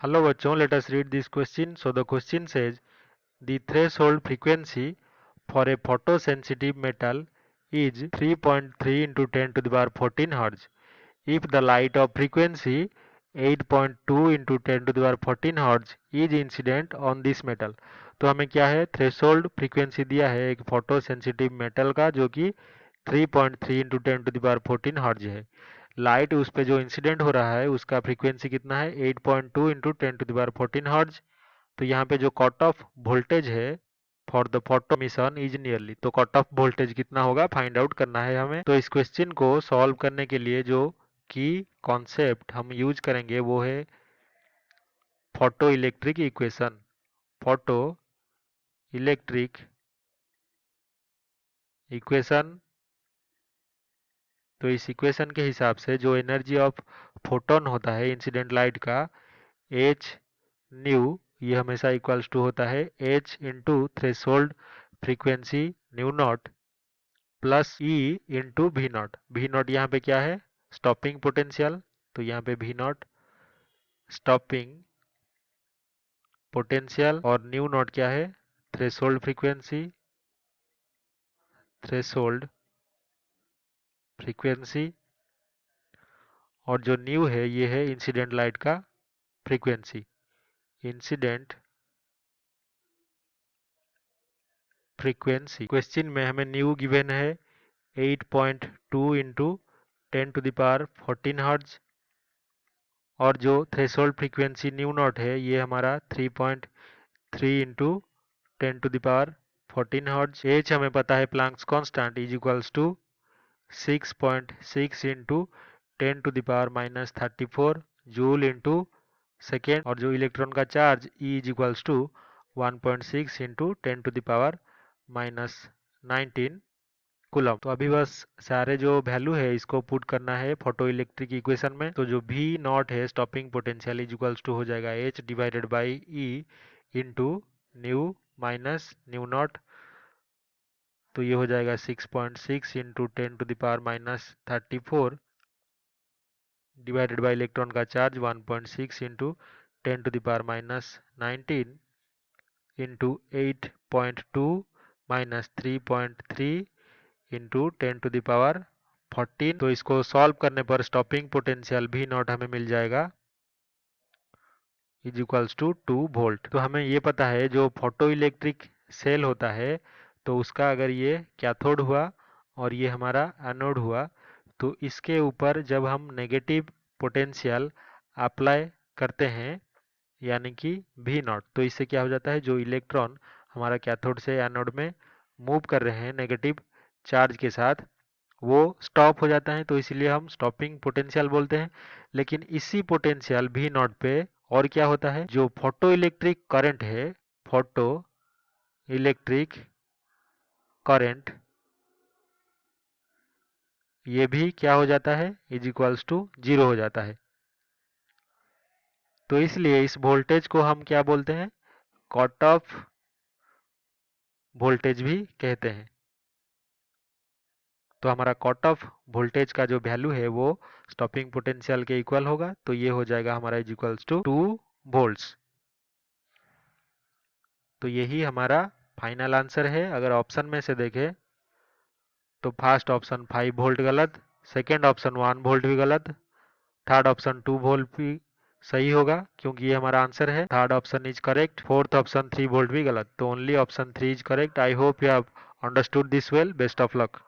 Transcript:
Hello बच्चों, let us read this question. So the question says the threshold frequency for a photosensitive metal is 3.3 into 10 to the power 14 Hz. If the light of frequency 8.2 into 10 to the power 14 Hz is incident on this metal. तो हमें क्या है, threshold frequency दिया है एक photo sensitive metal का जो कि 3.3 इंटू 10 टू द पावर 14 हर्ज है। लाइट उस पर जो इंसिडेंट हो रहा है उसका फ्रीक्वेंसी कितना है, 8.2 इंटू 10 टू द पावर 14 हर्ज। तो यहाँ पे जो कट ऑफ वोल्टेज है for the photo mission is nearly, तो कट ऑफ वोल्टेज कितना होगा फाइंड आउट करना है हमें। तो इस क्वेश्चन को सॉल्व करने के लिए जो की कॉन्सेप्ट हम यूज करेंगे वो है photo electric equation. Photo electric equation. तो इस इक्वेशन के हिसाब से जो एनर्जी ऑफ फोटोन होता है इंसिडेंट लाइट का, एच न्यू, ये हमेशा इक्वल्स टू होता है h into threshold frequency nu naught plus e into v naught. V naught यहाँ पे क्या है, स्टॉपिंग पोटेंशियल, तो यहाँ पे वी नॉट स्टॉपिंग पोटेंशियल और न्यू नॉट क्या है, थ्रेशोल्ड फ्रीक्वेंसी। थ्रेशोल्ड फ्रीक्वेंसी और जो न्यू है ये है इंसिडेंट लाइट का फ्रीक्वेंसी। इंसिडेंट फ्रीक्वेंसी क्वेश्चन में हमें न्यू गिवन है 8.2 into 10 to the power 14 hertz और जो थ्रेशोल्ड फ्रीक्वेंसी न्यू नॉट है ये हमारा 3.3 into 10 to the power 14 hertz. H हमें पता है Planck's constant is equals to 6.6 into 10 to the power minus 34 joule into second और जो इलेक्ट्रॉन का charge e is equals to 1.6 into 10 to the power minus 19 coulomb. तो अभी बस सारे जो वैल्यू है इसको पुट करना है फोटो इलेक्ट्रिक इक्वेशन में। तो जो भी नॉट है stopping potential is equals to हो जाएगा h divided by e into nu minus nu naught. तो ये हो जाएगा 6.6 into 10 to the power minus 34 divided by electron का charge 1.6 into 10 to the power minus 19 into 8.2 minus 3.3 into 10 to the power 14। तो इसको solve करने पर स्टॉपिंग पोटेंशियल भी नॉट हमें मिल जाएगा इज इक्वल्स टू 2 वोल्ट। तो हमें ये पता है जो फोटो इलेक्ट्रिक सेल होता है तो उसका अगर ये कैथोड हुआ और ये हमारा एनोड हुआ तो इसके ऊपर जब हम नेगेटिव पोटेंशियल अप्लाई करते हैं यानी कि वी नॉट, तो इससे क्या हो जाता है जो इलेक्ट्रॉन हमारा कैथोड से एनोड में मूव कर रहे हैं नेगेटिव चार्ज के साथ वो स्टॉप हो जाता है, तो इसीलिए हम स्टॉपिंग पोटेंशियल बोलते हैं। लेकिन इसी पोटेंशियल वी नॉट पे और क्या होता है, जो फोटो इलेक्ट्रिक करंट है, फोटो इलेक्ट्रिक करंट, ये भी क्या हो जाता है इज इक्वल्स टू 0 हो जाता है। तो इसलिए इस वोल्टेज को हम क्या बोलते हैं, कट ऑफ वोल्टेज भी कहते हैं। तो हमारा कट ऑफ वोल्टेज का जो वैल्यू है वो स्टॉपिंग पोटेंशियल के इक्वल होगा, तो ये हो जाएगा हमारा इज इक्वल्स टू 2 वोल्ट्स। तो यही हमारा फाइनल आंसर है। अगर ऑप्शन में से देखें तो फर्स्ट ऑप्शन 5 वोल्ट गलत, सेकेंड ऑप्शन 1 वोल्ट भी गलत, थर्ड ऑप्शन 2 वोल्ट भी सही होगा क्योंकि ये हमारा आंसर है। Third option is correct, fourth option 3 volt भी गलत, तो only option 3 is correct. I hope you have understood this well. Best of luck.